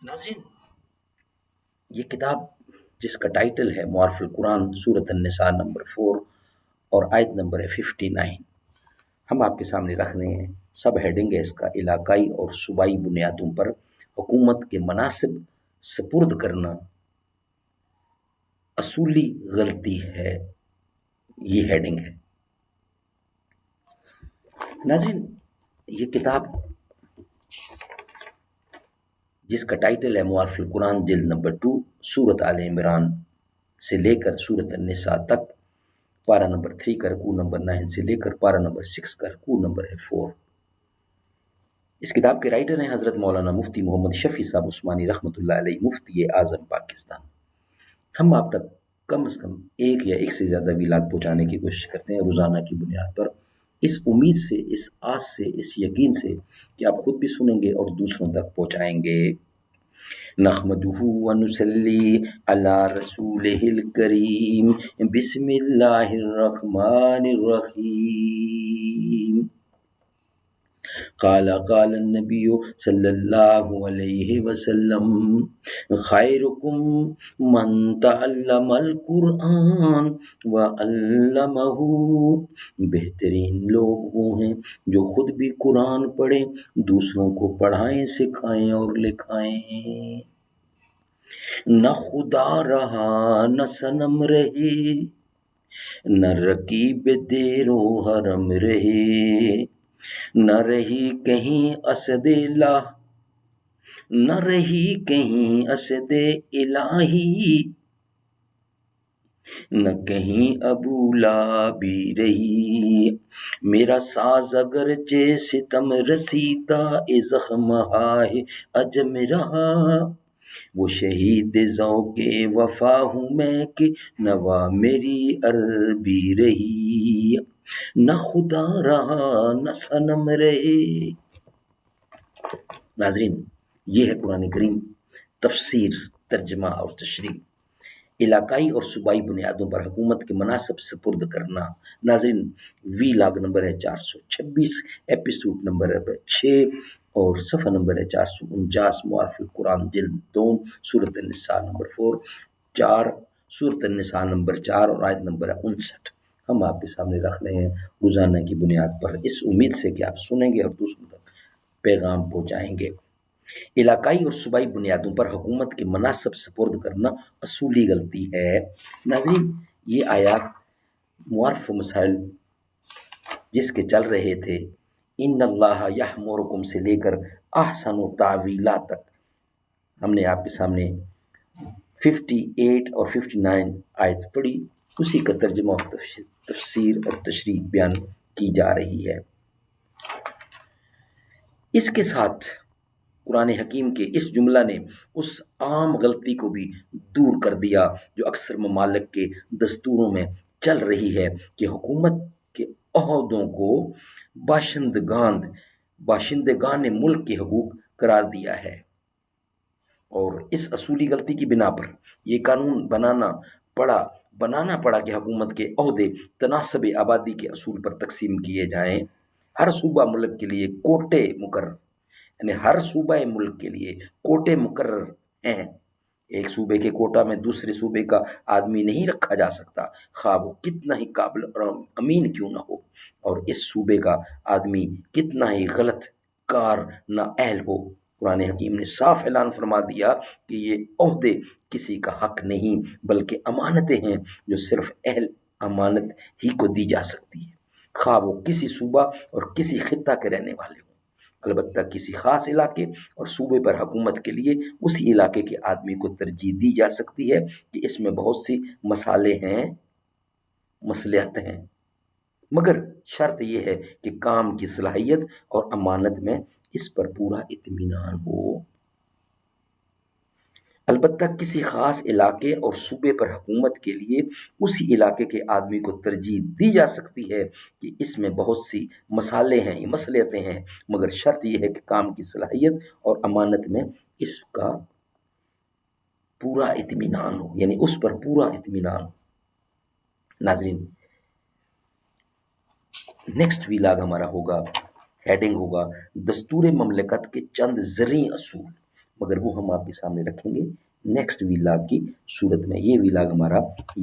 ناظرین، یہ کتاب جس کا ٹائٹل ہے معارف القرآن، سورۃ النساء نمبر 4 اور آیت نمبر ہے 59، ہم آپ کے سامنے رکھ رہے ہیں۔ سب ہیڈنگ ہے اس کا علاقائی اور صوبائی بنیادوں پر حکومت کے مناصب سپرد کرنا اصولی غلطی ہے، یہ ہیڈنگ ہے۔ ناظرین، یہ کتاب جس کا ٹائٹل ہے معارف القرآن جلد نمبر 2، سورۃ آل عمران سے لے کر سورۃ النساء تک، پارہ نمبر 3 کا رکوع نمبر 9 سے لے کر پارہ نمبر 6 کا رکوع نمبر 4۔ اس کتاب کے رائٹر ہیں حضرت مولانا مفتی محمد شفیع صاحب عثمانی رحمۃ اللہ علیہ، مفتی اعظم پاکستان۔ ہم آپ تک کم از کم ایک یا ایک سے زیادہ ویلاگ پہنچانے کی کوشش کرتے ہیں روزانہ کی بنیاد پر، اس امید سے، اس آس سے، اس یقین سے کہ آپ خود بھی سنیں گے اور دوسروں تک پہنچائیں گے۔ نحمدہ ونصلی علی رسولہ الکریم، بسم اللہ الرحمن الرحیم۔ قال النبی صلی اللہ علیہ وسلم، خیرکم من تعلم القرآن وعلمہ۔ بہترین لوگ وہ ہیں جو خود بھی قرآن پڑھیں، دوسروں کو پڑھائیں، سکھائیں اور لکھائیں۔ نہ خدا رہا نہ صنم رہے، نہ رکیب دیر و حرم رہے، نہ رہی کہیں اسد الہ، نہ رہی کہیں اسد الہی، نہ کہیں ابو لابی رہی۔ میرا ساز اگرچہ ستم رسیتا، اے زخم ہائے عجم رہا، وہ شہید ذوق وفا ہوں میں کہ نوا میری عربی رہی۔ نہ خدا رہا نہ صنم رہے۔ ناظرین، یہ ہے قرآن کریم، تفسیر، ترجمہ اور تشریح۔ علاقائی اور صوبائی بنیادوں پر حکومت کے مناصب سپرد کرنا۔ ناظرین، وی لاگ نمبر ہے 426، ایپیسوڈ نمبر ہے 6 اور صفحہ نمبر ہے 449، معارف القرآن جلد 2، سورۃ النساء نمبر 4، 4 سورۃ النساء نمبر 4 اور آیت نمبر ہے 59۔ ہم آپ کے سامنے رکھ رہے ہیں روزانہ کی بنیاد پر، اس امید سے کہ آپ سنیں گے اور دوسروں تک پیغام پہنچائیں گے۔ علاقائی اور صوبائی بنیادوں پر حکومت کے مناصب سپرد کرنا اصولی غلطی ہے۔ ناظرین، یہ آیات معارف و مسائل جس کے چل رہے تھے، ان اللہ یأمرکم سے لے کر احسن و تعویلہ تک، ہم نے آپ کے سامنے 58 اور 59 آیت پڑھی، اسی کا ترجمہ اور تفسیر اور تشریح بیان کی جا رہی ہے۔ اس کے ساتھ قرآن حکیم کے اس جملہ نے اس عام غلطی کو بھی دور کر دیا جو اکثر ممالک کے دستوروں میں چل رہی ہے کہ حکومت کے عہدوں کو باشندگان ملک کے حقوق قرار دیا ہے، اور اس اصولی غلطی کی بنا پر یہ قانون بنانا پڑا کہ حکومت کے عہدے تناسب آبادی کے اصول پر تقسیم کیے جائیں۔ ہر صوبہ ملک کے لیے کوٹے مقرر، یعنی ہر صوبہ ملک کے لیے کوٹے مقرر ہیں۔ ایک صوبے کے کوٹا میں دوسرے صوبے کا آدمی نہیں رکھا جا سکتا، خواہ وہ کتنا ہی قابل اور امین کیوں نہ ہو، اور اس صوبے کا آدمی کتنا ہی غلط کار نہ اہل ہو۔ قرآن حکیم نے صاف اعلان فرما دیا کہ یہ عہدے کسی کا حق نہیں بلکہ امانتیں ہیں جو صرف اہل امانت ہی کو دی جا سکتی ہے، خواہ وہ کسی صوبہ اور کسی خطہ کے رہنے والے ہوں۔ البتہ کسی خاص علاقے اور صوبے پر حکومت کے لیے اسی علاقے کے آدمی کو ترجیح دی جا سکتی ہے کہ اس میں بہت سی مصلحت ہیں، مگر شرط یہ ہے کہ کام کی صلاحیت اور امانت میں اس پر پورا اطمینان ہو۔ البتہ کسی خاص علاقے اور صوبے پر حکومت کے لیے اسی علاقے کے آدمی کو ترجیح دی جا سکتی ہے کہ اس میں بہت سی مصلحتیں ہیں، مگر شرط یہ ہے کہ کام کی صلاحیت اور امانت میں اس کا پورا اطمینان ہو، یعنی اس پر پورا اطمینان ہو۔ ناظرین، نیکسٹ ویلاگ ہمارا ہوگا، ہیڈنگ ہوگا دستور مملکت کے چند زرعی اصول۔ مگر وہ ہم آپ کے سامنے رکھیں گے نیکسٹ ویلاگ کی صورت میں. یہ ویلاگ ہمارا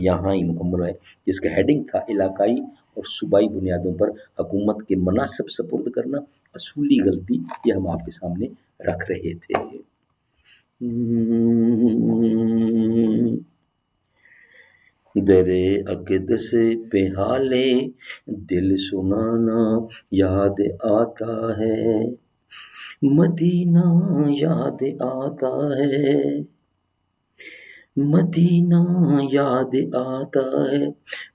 یہاں ہی مکمل ہے، جس کا ہیڈنگ تھا علاقائی اور صوبائی بنیادوں پر حکومت کے مناصب سپرد کرنا، اصولی غلطی. یہ ہم آپ کے سامنے رکھ رہے تھے. درے اقدس پہ حالے دل سنانا یاد آتا ہے، مدینہ یاد آتا ہے، مدینہ یاد آتا ہے،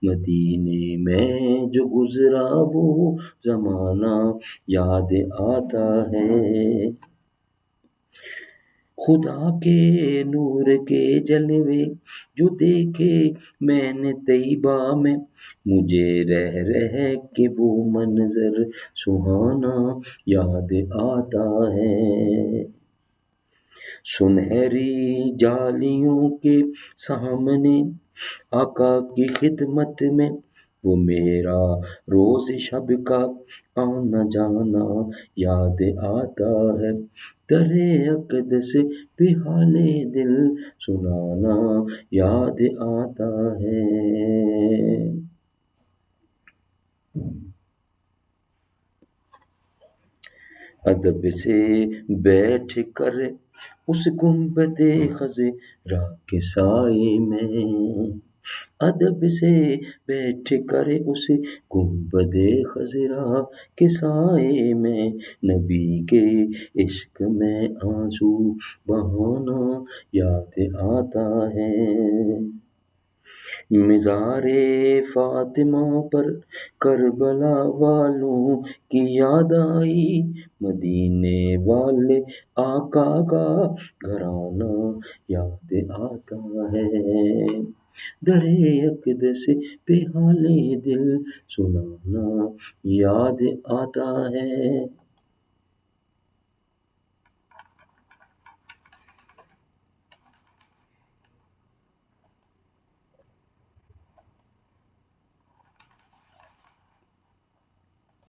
مدینے میں جو گزرا وہ زمانہ یاد آتا ہے. خدا کے نور کے جلوے جو دیکھے میں نے طیبہ میں، مجھے رہ کے وہ منظر سہانا یاد آتا ہے. سنہری جالیوں کے سامنے آقا کی خدمت میں، وہ میرا روز شب کا آنا جانا یاد آتا ہے. درے اقدس پہ حالے دل سنانا یاد آتا ہے. ادب سے بیٹھ کر اس گنبد خضرا کے سائے میں، ادب سے بیٹھ کر اس گنبد خضرا کے سائے میں، نبی کے عشق میں آنسو بہانا یاد آتا ہے. مزار فاطمہ پر کربلا والوں کی یاد آئی، مدینے والے آقا کا گھرانہ یاد آتا ہے. درے اقدس پہ حالے دل سنانا یاد آتا ہے.